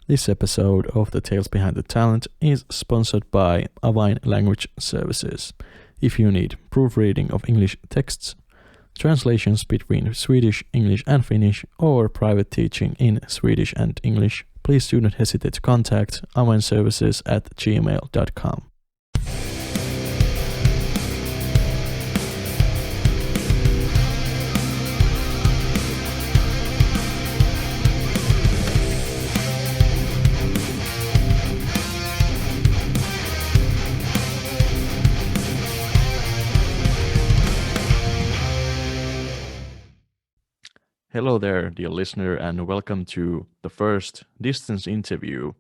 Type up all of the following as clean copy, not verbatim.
This episode of The Tales Behind the Talent is sponsored by Avain Language Services. If you need proofreading of English texts, translations between Swedish, English and Finnish, or private teaching in Swedish and English, please do not hesitate to contact avainservices@gmail.com. Hello there, dear listener, and welcome to the first distance interview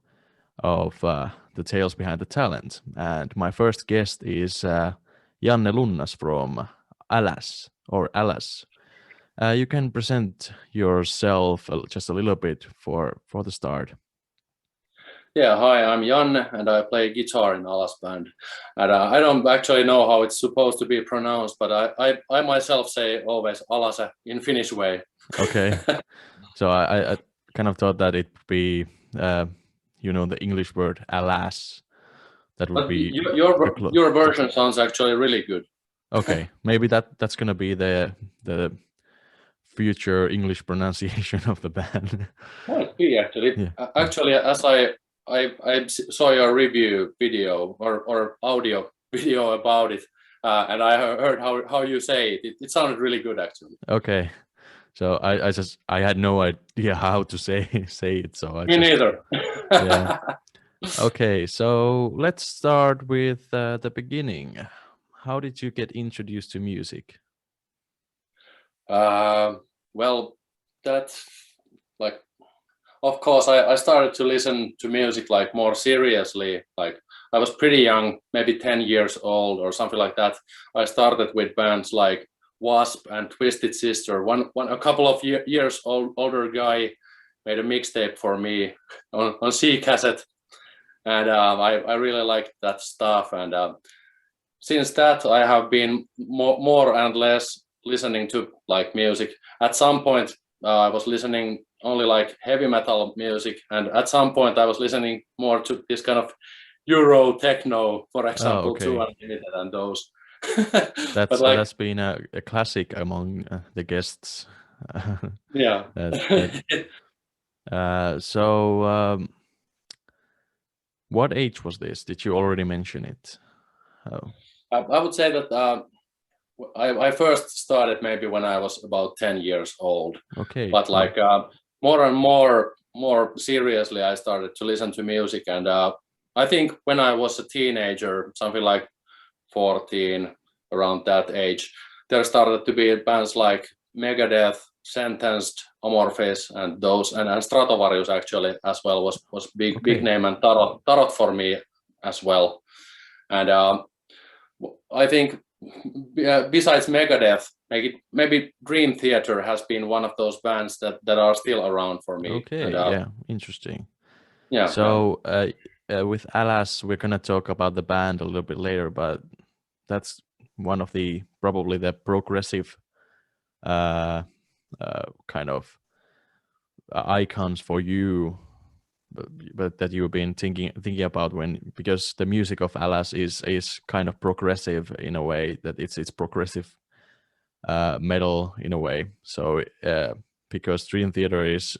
of The Tales Behind the Talent. And my first guest is Janne Lunnas from Alase, or Alase. You can present yourself just a little bit for the start. Yeah, hi, I'm Janne, and I play guitar in Alase band. And I don't actually know how it's supposed to be pronounced, but I myself say always Alase in Finnish way. Okay, so I kind of thought that it would be, the English word alas. That would But be your version sounds actually really good. Okay, maybe that's gonna be the future English pronunciation of the band. Might be actually. Yeah. Actually, as I saw your review video or audio video about it, and I heard how you say it. It sounded really good actually. Okay. So I had no idea how to say it. So Me neither. Yeah. Okay, so let's start with the beginning. How did you get introduced to music? Well, that's like, of course, I started to listen to music like more seriously. Like I was pretty young, maybe 10 years old or something like that. I started with bands like Wasp and Twisted Sister. A couple of years older guy made a mixtape for me on C cassette, and I really liked that stuff. And since that, I have been more and less listening to like music. At some point, I was listening only like heavy metal music, and at some point, I was listening more to this kind of Euro techno, for example, to Unlimited and those. That's been a classic among the guests. Yeah. So, what age was this? Did you already mention it? I would say that I first started maybe when I was about 10 years old. Okay. But like more and more seriously, I started to listen to music, and I think when I was a teenager, something like 14, around that age, there started to be bands like Megadeth, Sentenced, Amorphis, and those, and Stratovarius actually as well was big name, and Tarot for me as well. And I think besides Megadeth, maybe Dream Theater has been one of those bands that are still around for me. Okay, and, yeah, interesting. Yeah. So with Alase, we're gonna talk about the band a little bit later, but that's one of the probably the progressive kind of icons for you, but that you've been thinking about because the music of Alase is kind of progressive in a way, that it's progressive metal in a way. So because Dream Theater is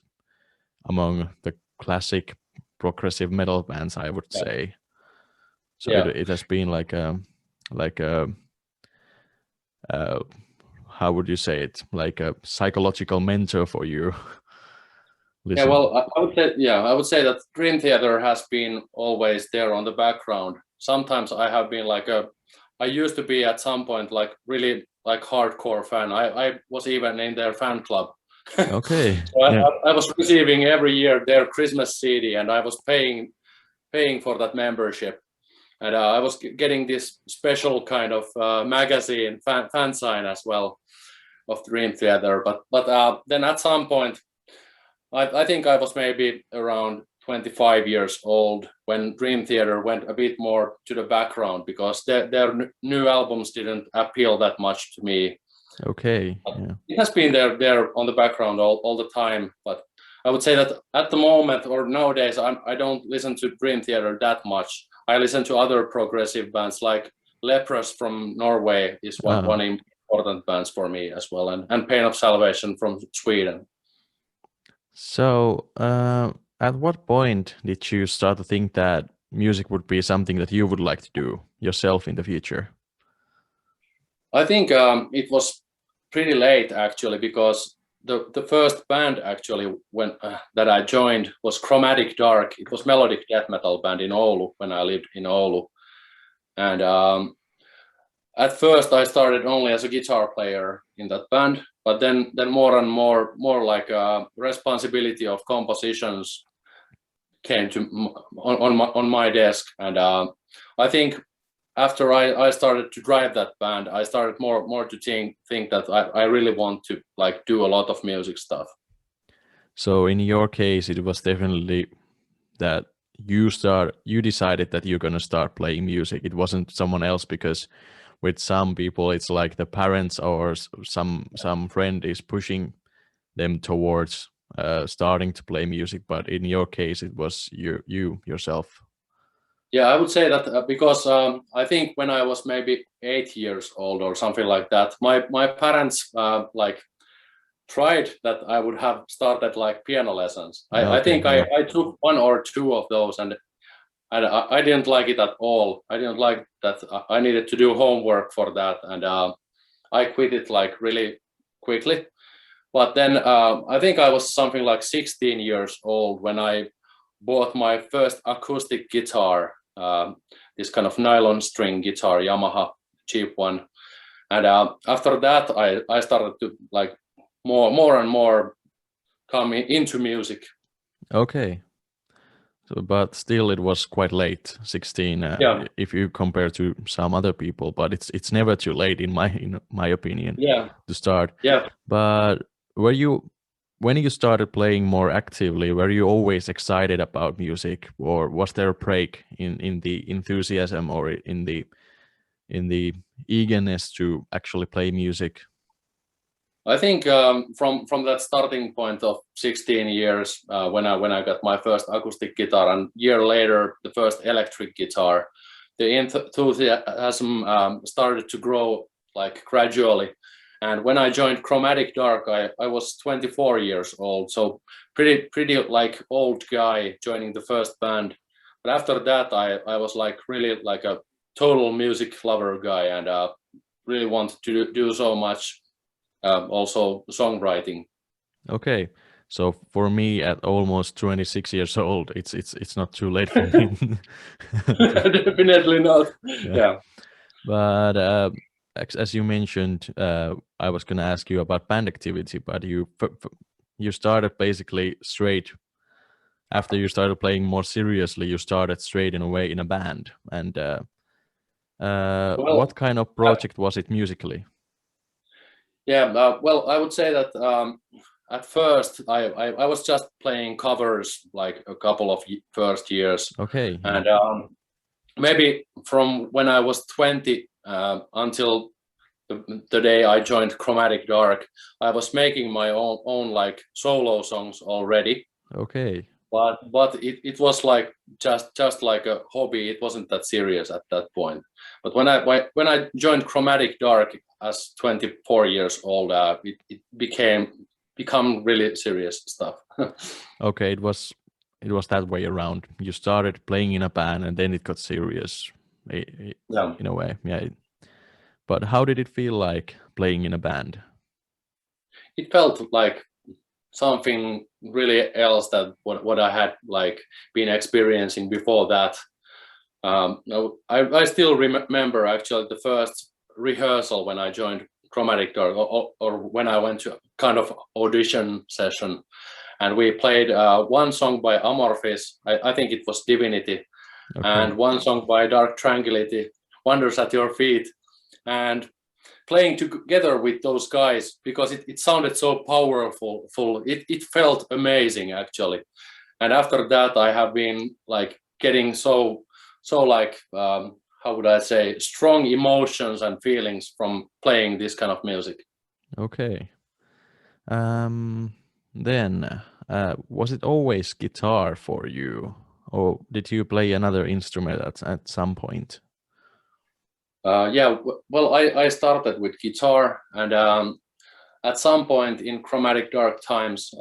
among the classic progressive metal bands, I would say. So it has been like a how would you say it? Like a psychological mentor for you. Yeah, well, I would say that Dream Theater has been always there on the background. Sometimes I have been I used to be at some point like really like hardcore fan. I was even in their fan club. Okay. So I was receiving every year their Christmas CD, and I was paying for that membership. And I was getting this special kind of magazine fan sign as well of Dream Theater. But then at some point, I think I was maybe around 25 years old when Dream Theater went a bit more to the background, because their new albums didn't appeal that much to me. Okay. Yeah. It has been there on the background all the time, but I would say that at the moment or nowadays, I don't listen to Dream Theater that much. I listen to other progressive bands like Lepros from Norway is one important bands for me as well, and Pain of Salvation from Sweden. So, at what point did you start to think that music would be something that you would like to do yourself in the future? I think it was pretty late actually, because the first band actually that I joined was Chromatic Dark. It was melodic death metal band in Oulu when I lived in Oulu, and at first I started only as a guitar player in that band, but then more and more like responsibility of compositions came to on my desk, and I think after I started to drive that band, I started more to think that I really want to like do a lot of music stuff. So in your case, it was definitely that you decided that you're gonna start playing music. It wasn't someone else, because with some people it's like the parents or some friend is pushing them towards starting to play music. But in your case, it was you yourself. Yeah, I would say that because I think when I was maybe 8 years old or something like that, my parents like tried that I would have started like piano lessons. I think yeah. I took 1 or 2 of those, and I didn't like it at all. I didn't like that I needed to do homework for that, and I quit it like really quickly. But then I think I was something like 16 years old when I bought my first acoustic guitar, this kind of nylon string guitar, Yamaha, cheap one. And after that, I started to like more and more come into music. Okay. So, but still, it was quite late, 16. Yeah. If you compare to some other people, but it's never too late in my opinion. Yeah. To start. Yeah. But when you started playing more actively, were you always excited about music, or was there a break in the enthusiasm or in the eagerness to actually play music? I think from that starting point of 16 years, when I got my first acoustic guitar, and year later the first electric guitar, the enthusiasm started to grow like gradually. And when I joined Chromatic Dark, I was 24 years old, so pretty like old guy joining the first band. But after that, I was like really like a total music lover guy, and really wanted to do so much. Also songwriting. Okay, so for me at almost 26 years old, it's not too late for me. Definitely not. Yeah. But as you mentioned, I was gonna ask you about band activity, but you started basically straight after you started playing more seriously. You started straight in a way in a band, and Well, what kind of project was it musically? yeah. Well, I would say that at first I was just playing covers like a couple of first years, Okay, yeah. and maybe from when I was 20 until the day I joined Chromatic Dark, I was making my own like solo songs already. Okay, But it was like just like a hobby. It wasn't that serious at that point. But when I joined Chromatic Dark as 24 years old, it become really serious stuff. okay, it was that way around. You started playing in a band, and then it got serious, Yeah. in a way. Yeah. But how did it feel like playing in a band? It felt like something really else that what I had like been experiencing before that. I still remember actually the first rehearsal when I joined Chromatic Dark, or when I went to kind of audition session, and we played one song by Amorphis. I think it was Divinity, Okay. and one song by Dark Tranquility, Wonders at Your Feet, and playing together with those guys, because it sounded so powerful. It felt amazing actually. And after that, I have been like getting so like how would I say, strong emotions and feelings from playing this kind of music. Okay. Then Was it always guitar for you, or did you play another instrument at some point? Yeah, well, I started with guitar, and at some point in Chromatic Dark times,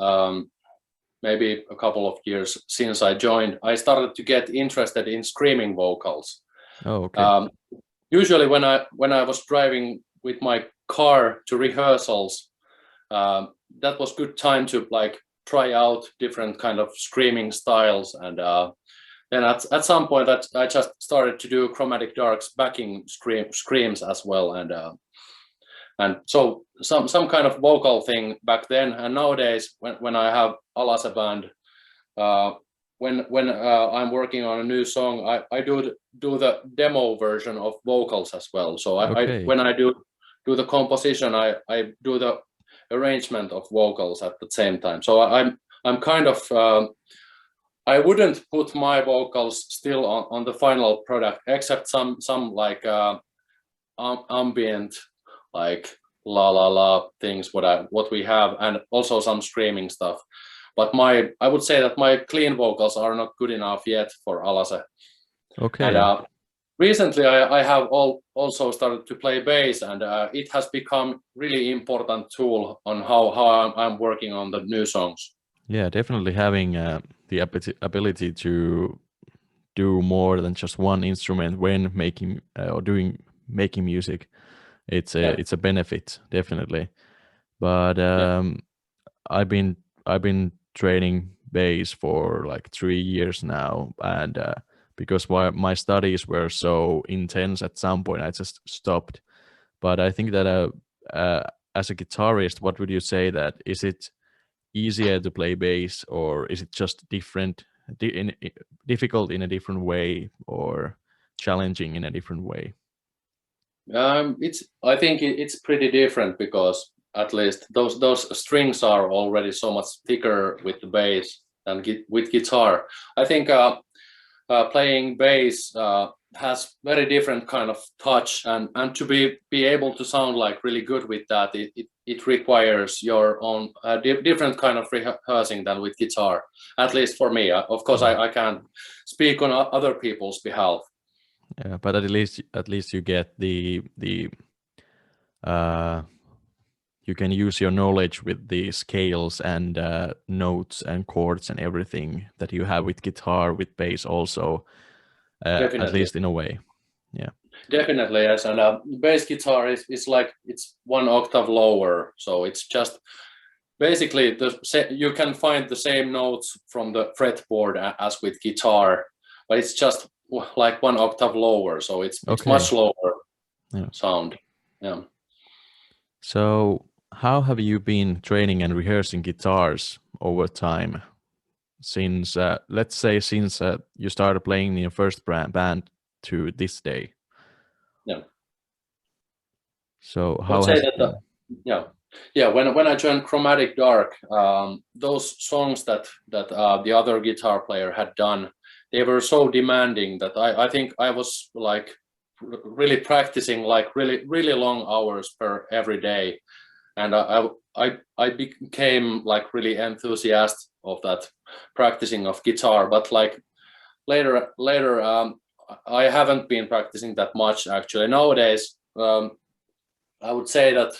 maybe a couple of years since I joined, I started to get interested in screaming vocals. Oh, okay. Usually when I was driving with my car to rehearsals, that was good time to like try out different kind of screaming styles. And then at some point that I just started to do Chromatic Dark's backing screams as well. And so some kind of vocal thing back then. And nowadays when I have Alase band, when I'm working on a new song, I do the demo version of vocals as well. So when I do the composition, I do the arrangement of vocals at the same time. So I'm kind of I wouldn't put my vocals still on the final product, except some like ambient, like la la la things what we have, and also some screaming stuff. But I would say that my clean vocals are not good enough yet for Alase. Okay. And recently I have also started to play bass, and it has become really important tool on how I'm working on the new songs. Yeah, definitely having the ability to do more than just one instrument when making or making music, it's a benefit, definitely. But I've been training bass for like 3 years now, and because my studies were so intense at some point, I just stopped. But I think that as a guitarist, what would you say that is it easier to play bass, or is it just difficult in a different way, or challenging in a different way? I think it's pretty different, because at least those strings are already so much thicker with the bass than with guitar. I think playing bass has very different kind of touch, and to be able to sound like really good with that, it requires your own different kind of rehearsing than with guitar, at least for me. Of course I can't speak on other people's behalf. Yeah, but at least you get the you can use your knowledge with the scales and notes and chords and everything that you have with guitar, with bass also, at least in a way. Yeah, definitely, yes. And bass guitar is like it's 1 octave lower, so it's just basically you can find the same notes from the fretboard as with guitar, but it's just like 1 octave lower, so it's much lower sound. Yeah. So how have you been training and rehearsing guitars over time, since let's say since you started playing in your first band to this day? Yeah. So how has it been? Yeah. When I joined Chromatic Dark, those songs that the other guitar player had done, they were so demanding that I think I was like really practicing like really long hours per every day, and I became like really enthusiastic of that practicing of guitar. But like later I haven't been practicing that much actually. Nowadays I would say that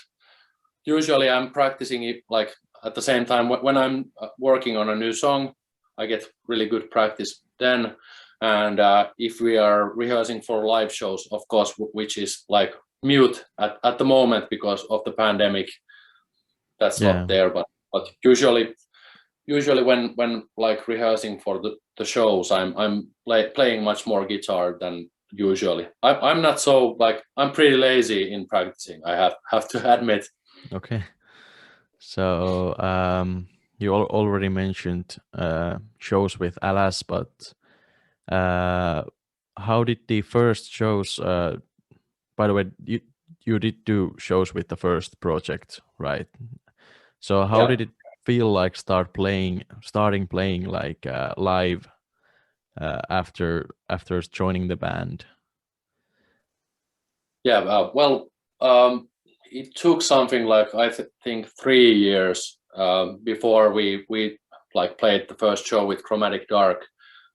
usually I'm practicing it like at the same time when I'm working on a new song. I get really good practice then, and if we are rehearsing for live shows, of course, which is like mute at the moment because of the pandemic, that's not there. But usually when like rehearsing for the shows, I'm playing much more guitar than usually. I'm not so like, I'm pretty lazy in practicing, I have to admit. Okay. So you already mentioned shows with Alase, but how did the first shows? By the way, you did do shows with the first project, right? So how did it feel like starting playing like live after joining the band? Yeah, well, it took something like I think 3 years before we like played the first show with Chromatic Dark,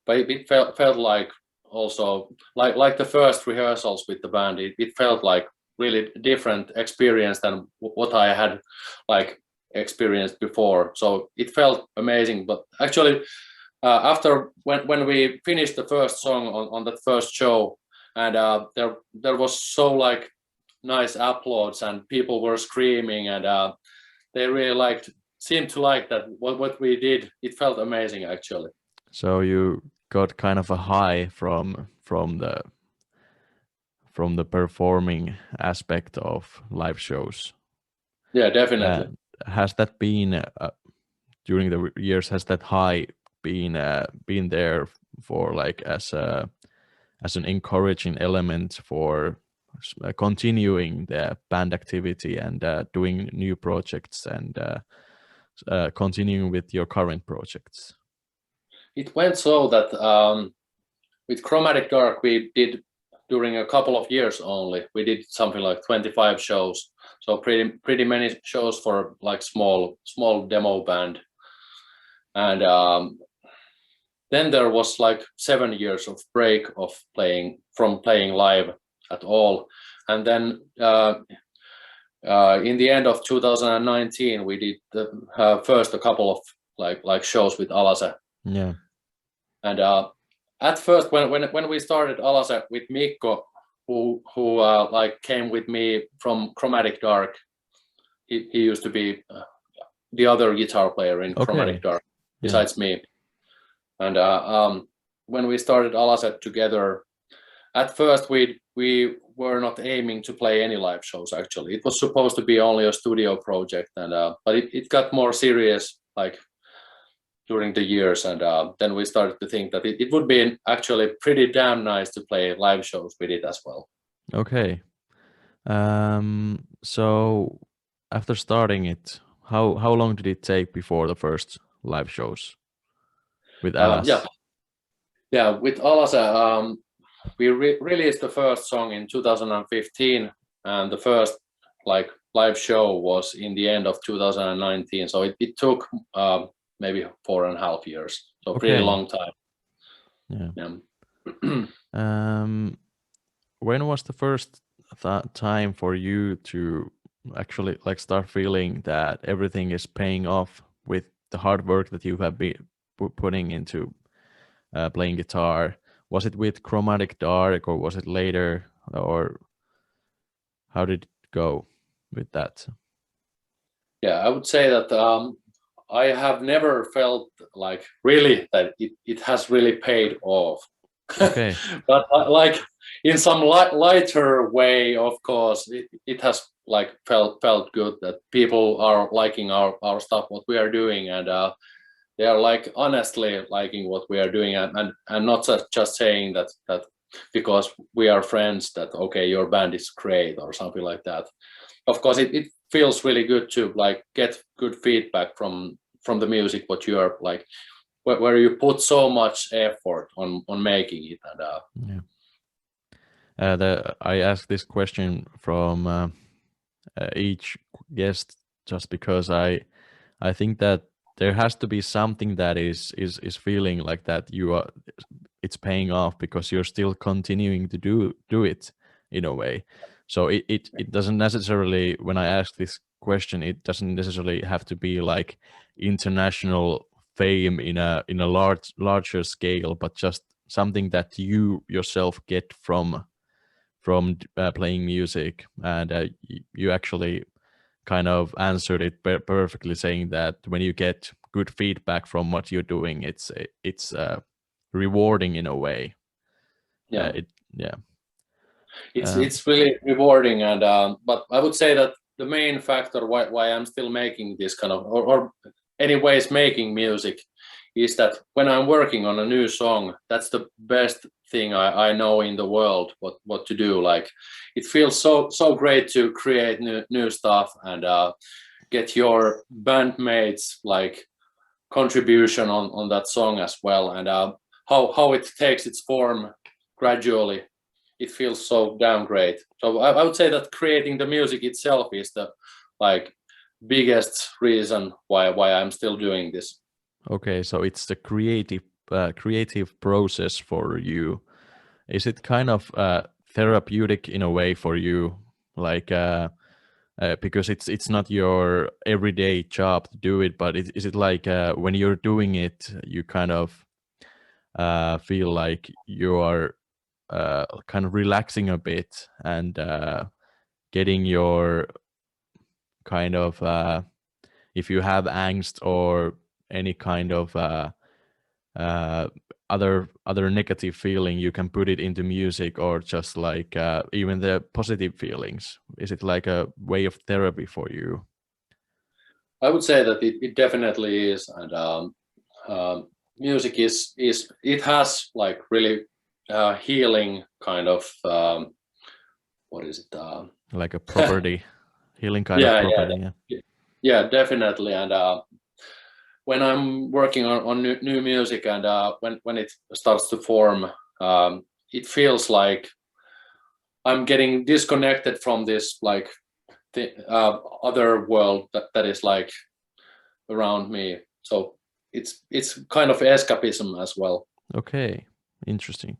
but it felt like also like the first rehearsals with the band. It felt like really different experience than what I had like experienced before. So it felt amazing. But actually, after when we finished the first song on that first show, and there was so like nice applause and people were screaming, and they really seemed to like that what we did. It felt amazing actually. So you got kind of a high from the performing aspect of live shows. Yeah, definitely. Has that been during the years? Has that high been there for like as an encouraging element for continuing the band activity and doing new projects and continuing with your current projects? It went so that with Chromatic Dark we did during a couple of years only. We did something like 25 shows, so pretty many shows for like small demo band. And then there was like 7 years of break of playing live at all. And then in the end of 2019 we did first a couple of like shows with Alase. Yeah. And at first when we started Alase with Mikko, who like came with me from Chromatic Dark, he used to be the other guitar player in Chromatic Dark besides me. And when we started Alase together, at first we were not aiming to play any live shows. Actually, it was supposed to be only a studio project, and but it got more serious like during the years, and then we started to think that it would be actually pretty damn nice to play live shows with it as well. Okay. So after starting it, how long did it take before the first live shows with Alase? Yeah, with Alase, we released the first song in 2015, and the first like live show was in the end of 2019. So it took maybe 4.5 years, so pretty long time. Yeah. When was the first time for you to actually like start feeling that everything is paying off with the hard work that you have been putting into playing guitar? Was it with Chromatic Dark, or was it later, or how did it go with that? Yeah, I would say that I have never felt like really that it has really paid off. Okay. But like in some lighter way, of course, it has like felt good that people are liking our stuff, what we are doing, and they are like honestly liking what we are doing, and not just saying that because we are friends that okay, your band is great or something like that. Of course, it feels really good to like get good feedback from the music what you are like where you put so much effort on making it. And I asked this question from each guest just because I think that there has to be something that is feeling like that it's paying off because you're still continuing to do it in a way. So it doesn't necessarily, when I ask this question, it doesn't necessarily have to be like international fame in a larger scale, but just something that you yourself get from playing music, and you actually kind of answered it perfectly, saying that when you get good feedback from what you're doing, it's rewarding in a way. It's really rewarding, and but I would say that the main factor why I'm still making this kind of or anyways making music is that when I'm working on a new song, that's the best thing I know in the world what to do. Like it feels so great to create new stuff and get your bandmates like contribution on that song as well, and how it takes its form gradually. It feels so damn great. So I would say that creating the music itself is the like biggest reason why I'm still doing this. Okay, so it's the creative process for you. Is it kind of therapeutic in a way for you, like because it's not your everyday job to do it, but is it like when you're doing it, you kind of feel like you are kind of relaxing a bit and getting your kind of if you have angst or any kind of uh, other negative feeling, you can put it into music, or just like even the positive feelings. Is it like a way of therapy for you? I would say that it definitely is, and music is it has like really healing kind of what is it? Like a property, healing kind of Yeah, property. Yeah. yeah, definitely. And when I'm working on new music, and when it starts to form, it feels like I'm getting disconnected from this like the other world that is like around me. So it's kind of escapism as well. Okay, interesting.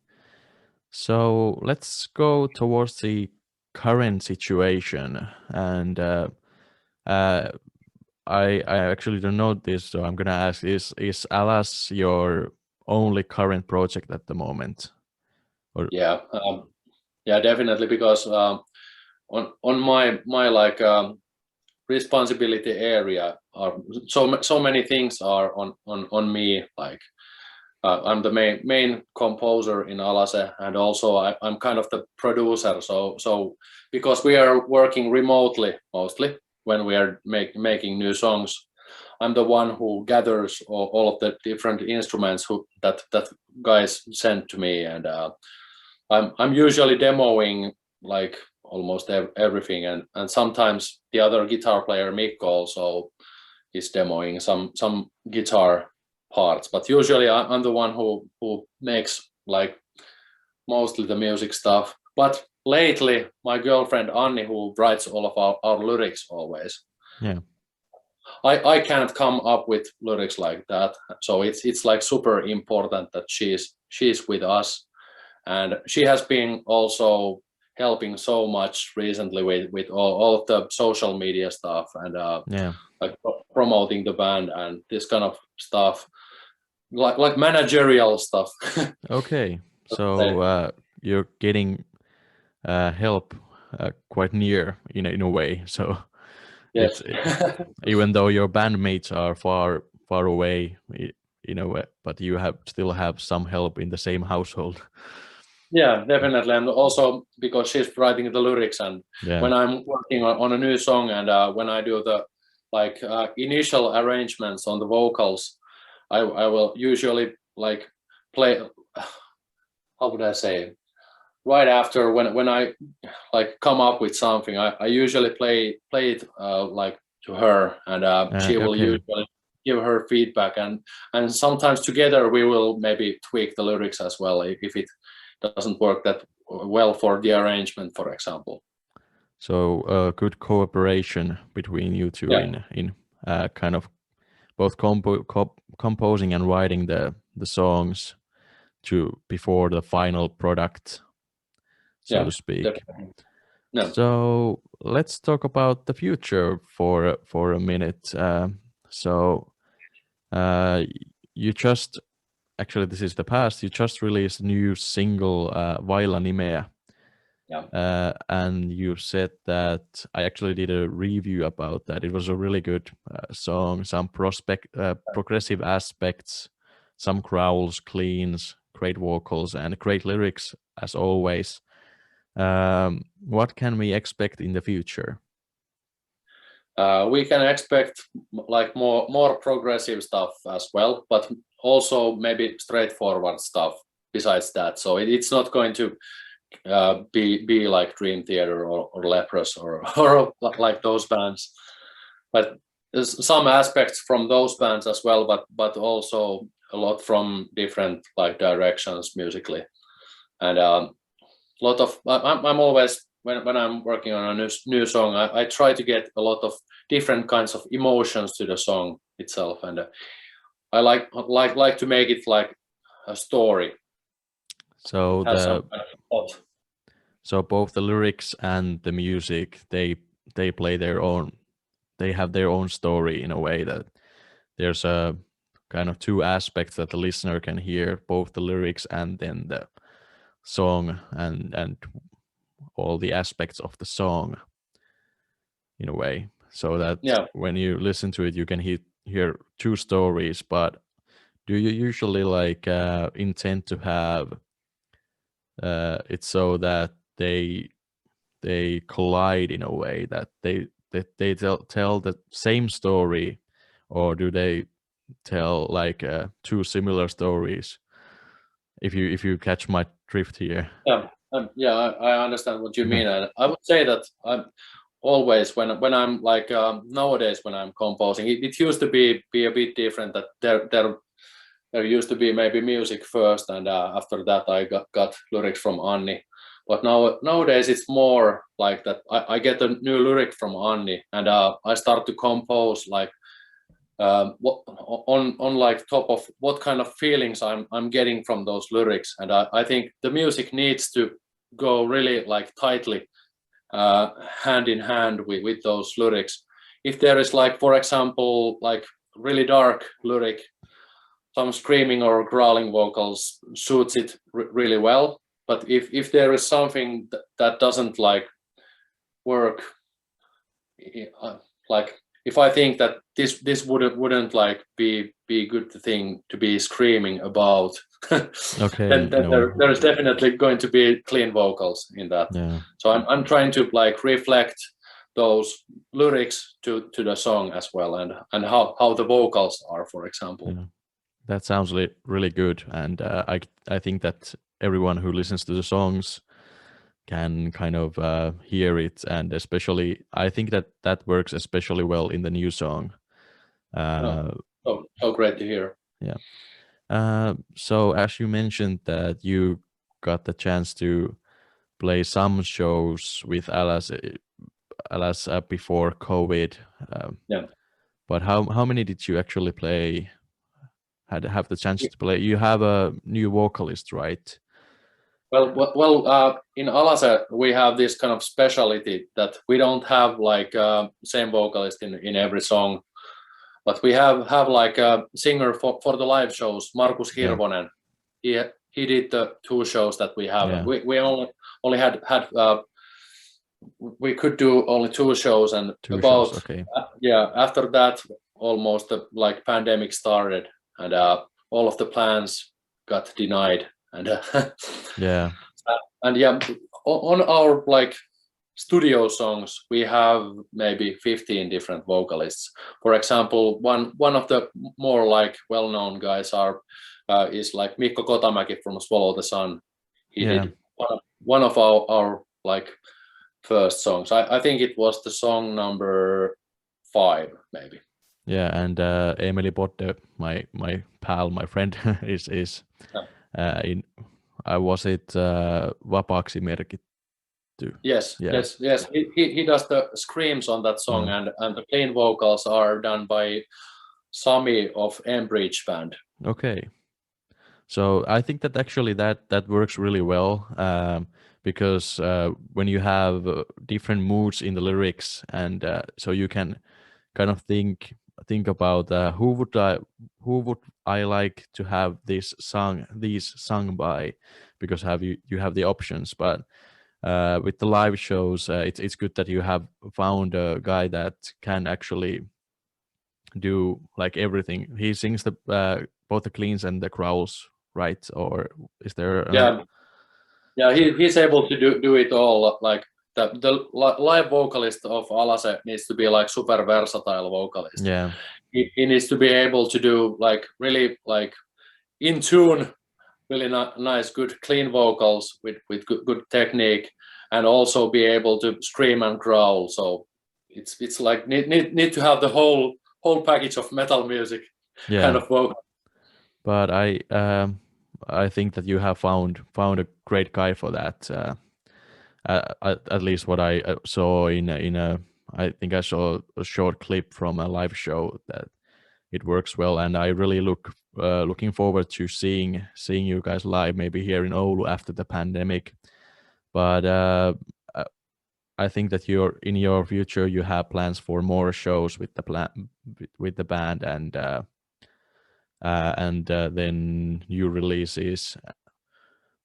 So let's go towards the current situation, and uh, I actually don't know this, so I'm gonna ask: Is Alas your only current project at the moment? Or Yeah, yeah, definitely, because on my like responsibility area are so many things are on me. Like I'm the main composer in Alase, and also I'm kind of the producer. So because we are working remotely mostly when we are making new songs, I'm the one who gathers all of the different instruments that guys send to me, and I'm usually demoing like almost everything, and sometimes the other guitar player Mikko also is demoing some guitar parts, but usually I'm the one who makes like mostly the music stuff. But lately, my girlfriend Anni, who writes all of our lyrics always, yeah, I can't come up with lyrics like that, so it's like super important that she's with us, and she has been also helping so much recently with all of the social media stuff, and yeah. like promoting the band and this kind of stuff, like managerial stuff. Okay, so you're getting help quite near in a way. So Yes. even though your bandmates are far away in a way, but you have still have some help in the same household. Yeah, definitely, and also because she's writing the lyrics, and Yeah. when I'm working on a new song, and when I do the like initial arrangements on the vocals, I will usually like play, how would I say, right after when I like come up with something, I usually play it like to her, and she will Okay. usually give her feedback, and sometimes together we will maybe tweak the lyrics as well if it doesn't work that well for the arrangement, for example. So good cooperation between you two Yeah, in kind of both composing and writing the songs to before the final product, so yeah, to speak. definitely. No, So let's talk about the future for a minute. So uh, you just actually this is the past. You just released a new single, Vailla Nimeä, yeah, and you said that I actually did a review about that. It was a really good song. Some progressive aspects, some growls, cleans, great vocals, and great lyrics as always. What can we expect in the future? we can expect like more progressive stuff as well, but also maybe straightforward stuff besides that. So it's not going to be like Dream Theater or Leprous or like those bands, but there's some aspects from those bands as well, but also a lot from different like directions musically, and a lot of I'm always when I'm working on a new song, I try to get a lot of different kinds of emotions to the song itself, and I like to make it like a story. So Has some kind of plot. so both the lyrics and the music, they play their own. They have their own story in a way that there's a kind of two aspects that the listener can hear, both the lyrics and then the song and all the aspects of the song in a way, so that Yeah. when you listen to it you can hear two stories. But do you usually like intend to have it so that they collide in a way that they tell the same story, or do they tell like two similar stories? If you catch my drift here. Yeah, yeah, I understand what you mean, and I would say that I'm always when I'm like nowadays when I'm composing, it used to be a bit different. That there used to be maybe music first, and after that I got lyrics from Anni. But nowadays it's more like that. I get a new lyric from Anni, and I start to compose like what on like top of what kind of feelings I'm getting from those lyrics. And I think the music needs to go really like tightly hand in hand with those lyrics. If there is like, for example, like really dark lyric, some screaming or growling vocals suits it really well. But if there is something that doesn't like work, like if I think that this wouldn't like be good thing to be screaming about, Okay, then there is definitely going to be clean vocals in that. yeah. So I'm trying to like reflect those lyrics to the song as well, and how the vocals are, for example. Yeah. That sounds really good, and I think that everyone who listens to the songs can kind of hear it, and especially I think that works especially well in the new song. So great to hear. Yeah. So as you mentioned that you got the chance to play some shows with Alase before COVID. Yeah. But how many did you actually play? Have the chance to play? You have a new vocalist, right? Well, in Alase we have this kind of specialty that we don't have like same vocalist in every song, but we have like a singer for the live shows, Markus Hirvonen. He did the two shows that we have. Yeah. We only had we could do only two shows, and Two about shows, okay. After that almost like pandemic started, and all of the plans got denied, and Yeah. and yeah, on our like studio songs we have maybe 15 different vocalists. For example, one of the more like well-known guys is like Mikko Kotamäki from Swallow the Sun. He did one of our like first songs. I think it was the song number 5 maybe. Yeah, and Emily Bodde, my pal, my friend, is in. Was it Vapaaksi merkitty? Yes. He does the screams on that song, and the clean vocals are done by Sami of Embridge Band. Okay, so I think that actually that works really well, because when you have different moods in the lyrics, and so you can kind of think about who would I like to have these sung by, because you have the options. But with the live shows, it's good that you have found a guy that can actually do like everything. He sings the both the cleans and the growls, right? Or is there he's able to do it all. Like the live vocalist of Alase needs to be like super versatile vocalist. Yeah, he needs to be able to do like really like in tune, really nice, good, clean vocals with good technique, and also be able to scream and growl. So it's like need to have the whole package of metal music kind of vocal. But I think that you have found a great guy for that. At least what I saw in a I think I saw a short clip from a live show it works well, and I really looking forward to seeing you guys live, maybe here in Oulu after the pandemic. But I think that in your future you have plans for more shows with the band, and then new releases.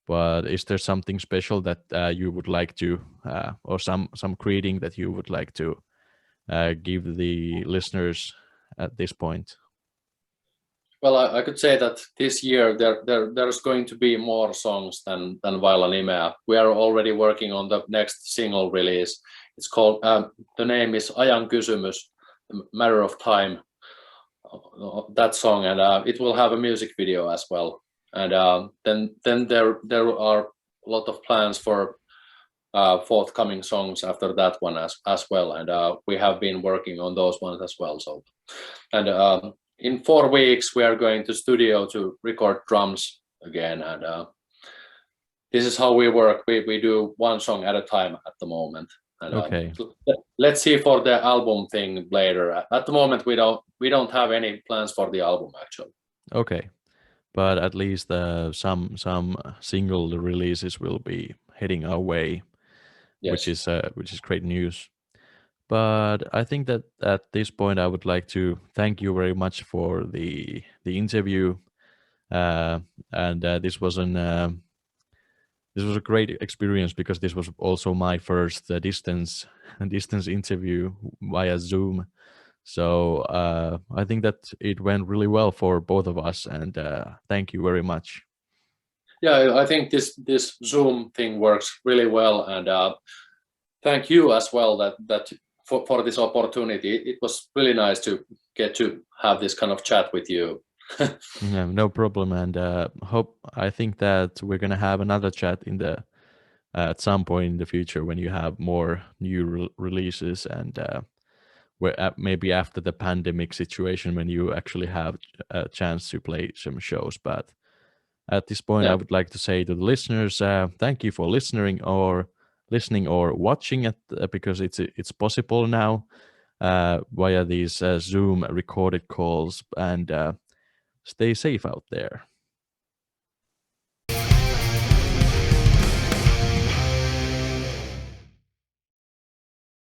But is there something special that you would like to, or some greeting that you would like to give the listeners at this point? Well, I could say that this year there's going to be more songs than Vailla Nimeä. We are already working on the next single release. It's called, the name is Ajan kysymys, Matter of Time, that song, and it will have a music video as well. And then there are a lot of plans for forthcoming songs after that one as well, and we have been working on those ones as well. So, and in 4 weeks we are going to studio to record drums again, and this is how we work. We do one song at a time at the moment. And, Okay. Let's see for the album thing later. At the moment, we don't have any plans for the album actually. Okay, but at least some single releases will be heading our way, Yes. which is great news. But I think that at this point I would like to thank you very much for the interview, and this was a great experience, because this was also my first distance interview via Zoom. So I think that it went really well for both of us, and thank you very much. Yeah, I think this Zoom thing works really well, and thank you as well that for this opportunity. It was really nice to get to have this kind of chat with you. Yeah, no problem, and I think that we're gonna have another chat in the at some point in the future when you have more new releases, and maybe after the pandemic situation, when you actually have a chance to play some shows. But at this point, Yeah. I would like to say to the listeners, thank you for listening or watching it, because it's possible now via these Zoom recorded calls, and stay safe out there.